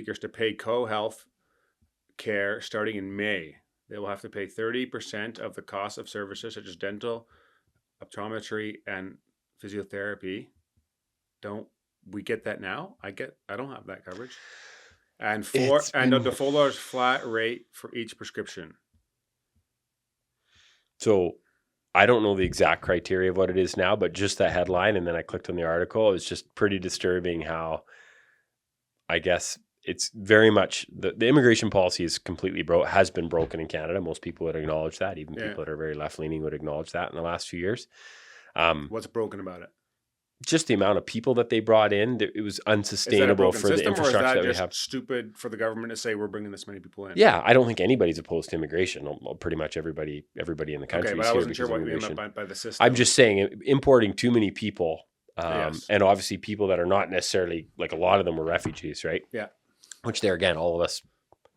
seekers to pay co-health care starting in May. They will have to pay 30% of the cost of services such as dental, optometry, and physiotherapy. Don't we get that now? I don't have that coverage. And the $4 flat rate for each prescription. So I don't know the exact criteria of what it is now, but just that headline, and then I clicked on the article. It was just pretty disturbing how, I guess, it's very much the immigration policy is completely has been broken in Canada. Most people would acknowledge that. Even people that are very left leaning would acknowledge that in the last few years. What's broken about it? Just the amount of people that they brought in. It was unsustainable for the infrastructure that we have. Stupid for the government to say we're bringing this many people in. Yeah, I don't think anybody's opposed to immigration. Pretty much everybody in the country. Okay, but I wasn't sure what you meant by the system. I'm just saying importing too many people, and obviously people that are not necessarily, like, a lot of them were refugees, right? Yeah. Which there again, all of us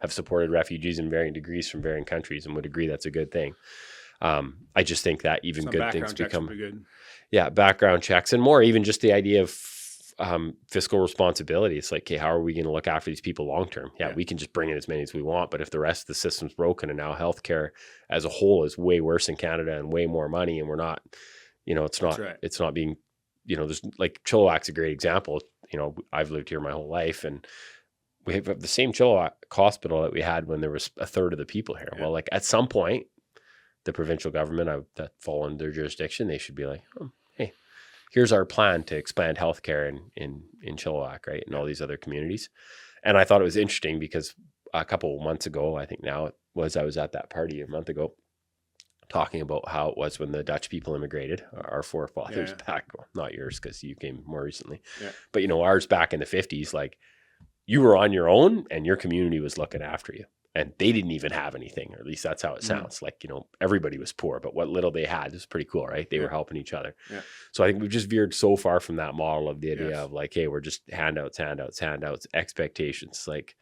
have supported refugees in varying degrees from varying countries and would agree that's a good thing. I just think that even some good things become good. Yeah, background checks and more, even just the idea of fiscal responsibility. It's like, okay, how are we going to look after these people long term? Yeah, we can just bring in as many as we want, but if the rest of the system's broken and now healthcare as a whole is way worse in Canada and way more money, and we're not, it's not being, there's like Chilliwack's a great example. I've lived here my whole life, and we have the same Chilliwack hospital that we had when there was a third of the people here. Yeah. Well, like at some point, the provincial government that fall under their jurisdiction, they should be like, oh, hey, here's our plan to expand healthcare in Chilliwack, right, and all these other communities. And I thought it was interesting because a couple of months ago, I think now it was, I was at that party a month ago, talking about how it was when the Dutch people immigrated, our forefathers back, well, not yours because you came more recently, but ours back in the 50s, like, you were on your own and your community was looking after you. And they didn't even have anything, or at least that's how it sounds. Like, everybody was poor, but what little they had was pretty cool, right? They were helping each other. Yeah. So I think we've just veered so far from that model of the idea of like, hey, we're just handouts, expectations. Like,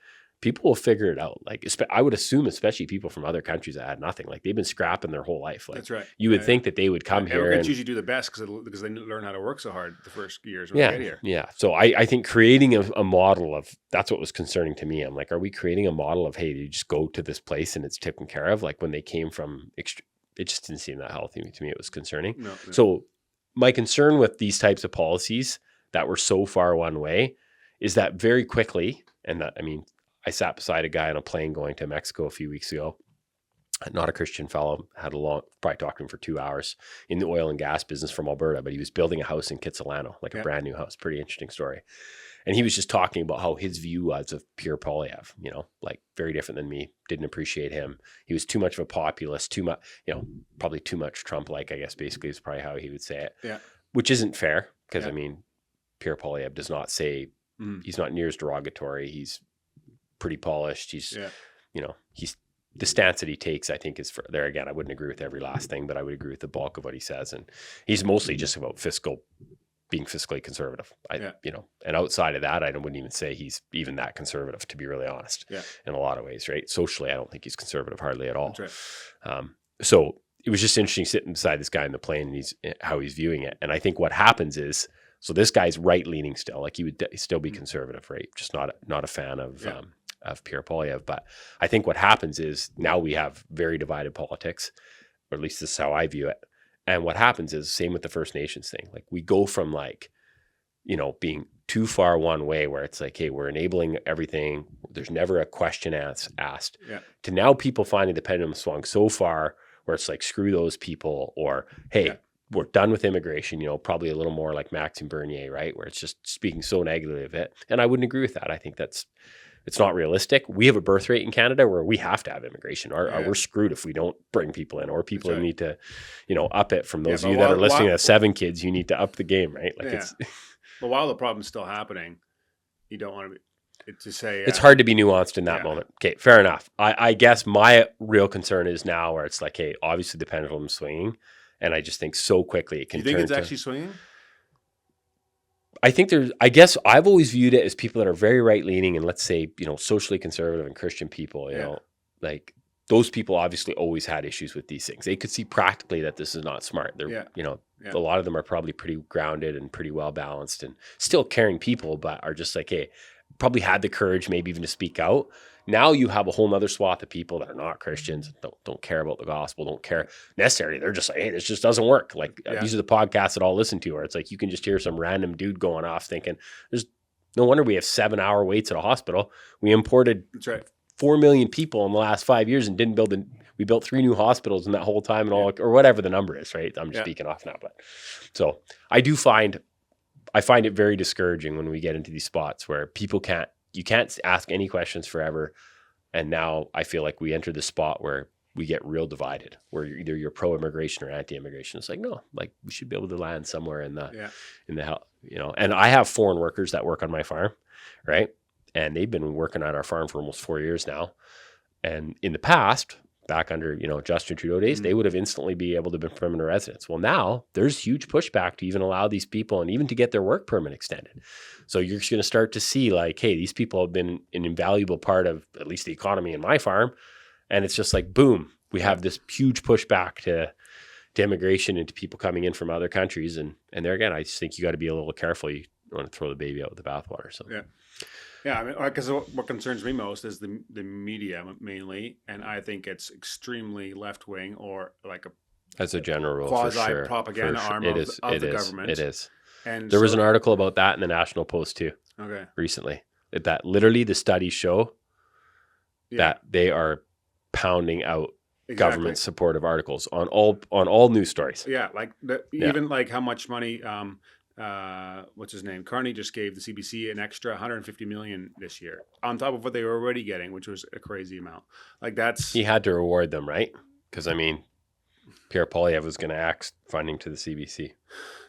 people will figure it out. Like, I would assume, especially people from other countries that had nothing, like they've been scrapping their whole life. Like, that's right. You would think that they would come here. Immigrants usually do the best because they learn how to work so hard the first years when they get here. Yeah. So I think creating a model of, that's what was concerning to me. I'm like, are we creating a model of, hey, you just go to this place and it's taken care of? Like when they came from, it just didn't seem that healthy to me. It was concerning. No. So my concern with these types of policies that were so far one way is that very quickly, and that, I sat beside a guy on a plane going to Mexico a few weeks ago, not a Christian fellow, probably talked to him for 2 hours, in the oil and gas business from Alberta, but he was building a house in Kitsilano, like a brand new house. Pretty interesting story. And he was just talking about how his view was of Pierre Poilievre, like very different than me, didn't appreciate him. He was too much of a populist, too much, probably too much Trump-like, I guess, basically is probably how he would say it. Yeah. Which isn't fair because, Pierre Poilievre does not say, he's not near as derogatory. He's pretty polished. He's, he's the stance that he takes, I think, is for there again. I wouldn't agree with every last thing, but I would agree with the bulk of what he says. And he's mostly just about being fiscally conservative. And outside of that, I wouldn't even say he's even that conservative, to be really honest. Yeah. In a lot of ways, right? Socially, I don't think he's conservative hardly at all. That's right. So it was just interesting sitting beside this guy in the plane and how he's viewing it. And I think what happens is, so this guy's right leaning still, like he would still be conservative, right? Just not a fan of Pierre Poilievre. But I think what happens is now we have very divided politics, or at least this is how I view it. And what happens is same with the First Nations thing. Like we go from like, being too far one way where it's like, hey, we're enabling everything. There's never a question asked to now people finding the pendulum swung so far where it's like, screw those people, or, hey, we're done with immigration, probably a little more like Maxime Bernier, right? Where it's just speaking so negatively of it. And I wouldn't agree with that. I think it's not realistic. We have a birth rate in Canada where we have to have immigration. We're screwed if we don't bring people in, or people need to, up it. From those of you that are listening to 7 kids, you need to up the game, right? Like it's. But while the problem's still happening, you don't want to say it's hard to be nuanced in that moment. Okay, fair enough. I guess my real concern is now where it's like, hey, obviously the pendulum's swinging. And I just think so quickly it can turn. You think it's actually swinging? I think I guess I've always viewed it as people that are very right leaning and let's say, socially conservative and Christian people, you know, like those people obviously always had issues with these things. They could see practically that this is not smart. They're, a lot of them are probably pretty grounded and pretty well balanced and still caring people, but are just like, hey, probably had the courage maybe even to speak out. Now you have a whole nother swath of people that are not Christians, don't care about the gospel, don't care necessarily. They're just like, hey, this just doesn't work. Like these are the podcasts that I'll listen to, where it's like you can just hear some random dude going off thinking, there's no wonder we have 7-hour waits at a hospital. We imported 4 million people in the last 5 years and didn't we built 3 new hospitals in that whole time and all, or whatever the number is, right? I'm just speaking off now. But so I find it very discouraging when we get into these spots where you can't ask any questions forever. And now I feel like we enter the spot where we get real divided, where you're pro-immigration or anti-immigration. It's like, no, like we should be able to land somewhere in the and I have foreign workers that work on my farm, right? And they've been working at our farm for almost 4 years now. And in the past, back under, Justin Trudeau days, they would have instantly be able to be permanent residents. Well, now there's huge pushback to even allow these people and even to get their work permit extended. So you're going to start to see like, hey, these people have been an invaluable part of at least the economy in my farm. And it's just like, boom, we have this huge pushback to immigration and to people coming in from other countries. And there again, I just think you got to be a little careful. You don't want to throw the baby out with the bathwater. So yeah, I mean, because what concerns me most is the media mainly, and I think it's extremely left wing or like as a general rule, quasi for sure. propaganda arm of the government. It is. And there was an article about that in the National Post too. Okay. Recently, that literally the studies show that they are pounding out government supportive articles on all news stories. Yeah, like even like how much money. What's his name? Carney just gave the CBC an extra 150 million this year on top of what they were already getting, which was a crazy amount. Like he had to reward them, right? Because I mean, Pierre Poilievre was going to axe funding to the CBC.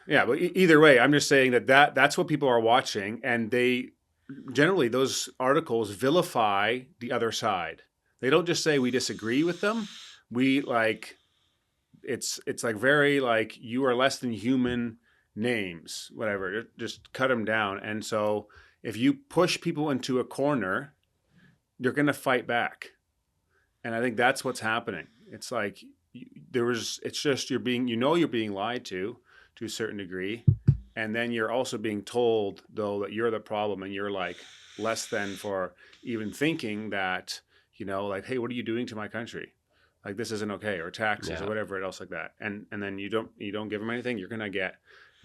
Yeah, but either way, I'm just saying that's what people are watching, and they generally those articles vilify the other side. They don't just say we disagree with them. We like it's like very like you are less than human. Names, whatever, just cut them down. And so if you push people into a corner, you're going to fight back. And I think that's what's happening. It's like it's just you're being lied to a certain degree. And then you're also being told, though, that you're the problem and you're like less than for even thinking that, like, hey, what are you doing to my country? Like, this isn't okay, or taxes or whatever else like that. And then you don't give them anything, you're going to get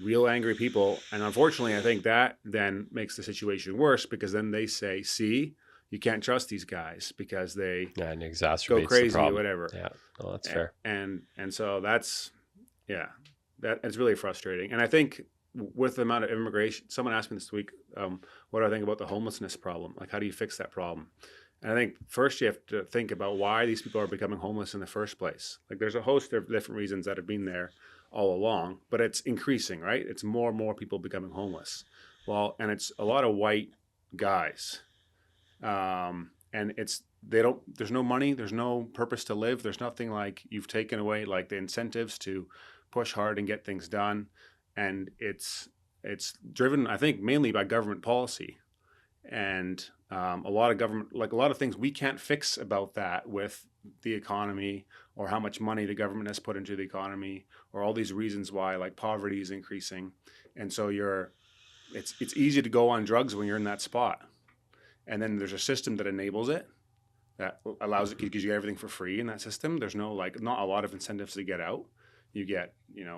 real angry people. And unfortunately, I think that then makes the situation worse because then they say, see, you can't trust these guys because they and exacerbates go crazy the problem. Or whatever. Yeah, well, that's fair. And so that's, it's really frustrating. And I think with the amount of immigration, someone asked me this week, what do I think about the homelessness problem? Like, how do you fix that problem? And I think first you have to think about why these people are becoming homeless in the first place. Like, there's a host of different reasons that have been there all along, but it's increasing, right? It's more and more people becoming homeless. Well, and it's a lot of white guys. And there's no money, there's no purpose to live. There's nothing like you've taken away like the incentives to push hard and get things done. And it's driven, I think, mainly by government policy. And a lot of things we can't fix about that with the economy or how much money the government has put into the economy or all these reasons why like poverty is increasing. And so it's easy to go on drugs when you're in that spot. And then there's a system that enables it, that allows it because you get everything for free in that system. There's no not a lot of incentives to get out. You get,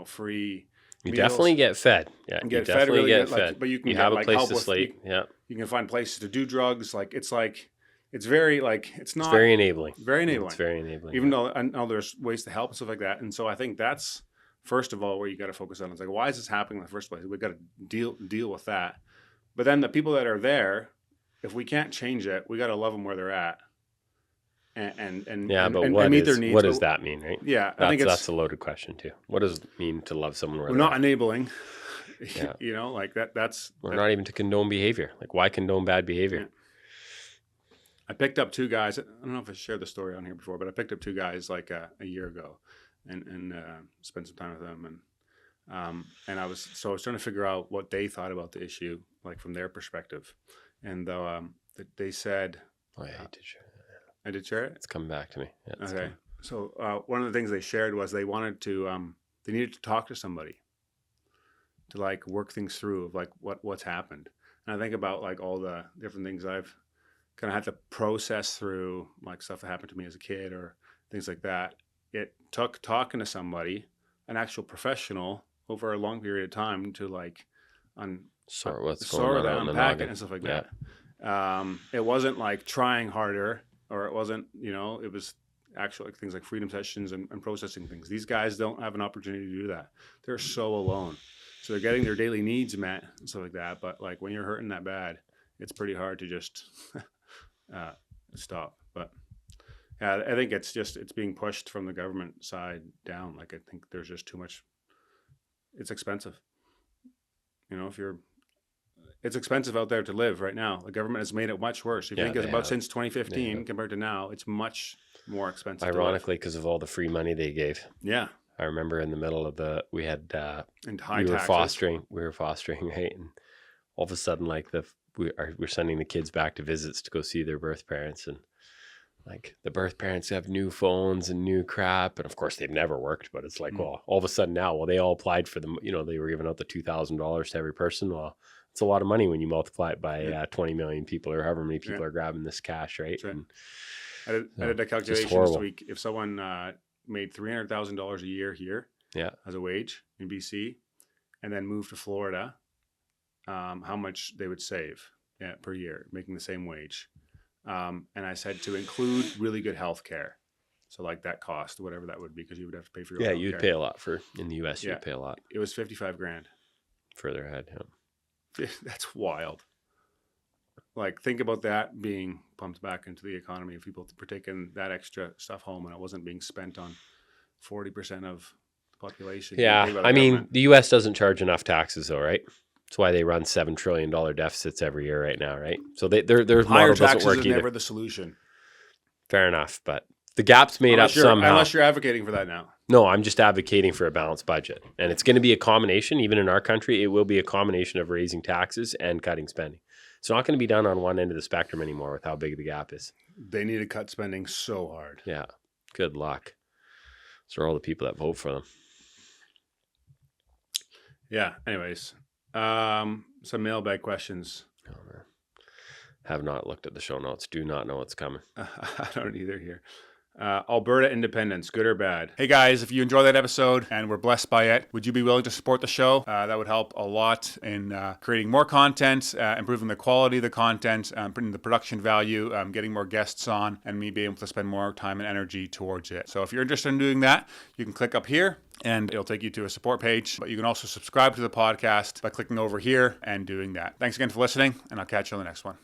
free You meals. Definitely get fed. Yeah, you definitely get fed. But you can have a place to sleep. You can find places to do drugs. It's very it's not. It's very enabling. Very enabling. It's very enabling. Even though I know there's ways to help and stuff like that. And so I think that's first of all where you got to focus on. It's like, why is this happening in the first place? We got to deal with that. But then the people that are there, if we can't change it, we got to love them where they're at. And meet their needs. What does that mean, right? Yeah, I think that's a loaded question too. What does it mean to love someone where we're they're not at? Enabling? Yeah. Like that. That's not even to condone behavior. Like, why condone bad behavior? Yeah. I picked up 2 guys. I don't know if I shared the story on here before, but I picked up 2 guys like a year ago, and spent some time with them, and I was trying to figure out what they thought about the issue, like from their perspective, and they said, "Oh yeah, I did share that." I did share it. It's come back to me. Yeah, okay. So one of the things they shared was they wanted to they needed to talk to somebody to like work things through of like what's happened. And I think about like all the different things I've kind of had to process through, like stuff that happened to me as a kid or things like that. It took talking to somebody, an actual professional, over a long period of time to like Sort what's going sort on of out in the unpack it noggin. and stuff like Yeah. that. It wasn't like trying harder, or it wasn't, it was actual like things like freedom sessions and processing things. These guys don't have an opportunity to do that. They're so alone. So they're getting their daily needs met and stuff like that. But like when you're hurting that bad, it's pretty hard to just stop. But yeah, I think it's being pushed from the government side down. Like I think there's just too much. It's expensive. It's expensive out there to live right now. The government has made it much worse. If you think it's about since 2015 compared to now, it's much more expensive. Ironically, because of all the free money they gave. Yeah. I remember in the middle of we were fostering, right? And all of a sudden, like we're sending the kids back to visits to go see their birth parents, and like the birth parents have new phones and new crap, and of course they've never worked, but it's like, well, all of a sudden now, well, they all applied for them. They were giving out the $2,000 to every person. Well, it's a lot of money when you multiply it by 20 million people or however many people are grabbing this cash, right? Right. And I did a calculation this week. If someone made $300,000 a year here as a wage in BC and then moved to Florida, how much they would save per year making the same wage. And I said to include really good health care. So like that cost, whatever that would be, because you would have to pay for your health you'd care. pay a lot in the US, you'd pay a lot. It was $55,000. Further ahead, That's wild. Like think about that being pumped back into the economy if people were taking that extra stuff home and it wasn't being spent on 40% of the population. Yeah, I mean, the US doesn't charge enough taxes though, right? That's why they run $7 trillion deficits every year right now, right? So their model doesn't work either. Never the solution. Fair enough, but the gap's made up somehow. Unless you're advocating for that now. No, I'm just advocating for a balanced budget. And it's going to be a combination, even in our country, it will be a combination of raising taxes and cutting spending. It's not going to be done on one end of the spectrum anymore with how big the gap is. They need to cut spending so hard. Yeah, good luck. Those are all the people that vote for them. Yeah, anyways. Some mailbag questions. Oh, man. Have not looked at the show notes. Do not know what's coming. I don't either here. Alberta independence, good or bad? Hey guys, if you enjoy that episode and were blessed by it, would you be willing to support the show? That would help a lot in creating more content, improving the quality of the content, putting the production value, getting more guests on, and me being able to spend more time and energy towards it. So if you're interested in doing that, you can click up here and it'll take you to a support page. But you can also subscribe to the podcast by clicking over here and doing that. Thanks again for listening, and I'll catch you on the next one.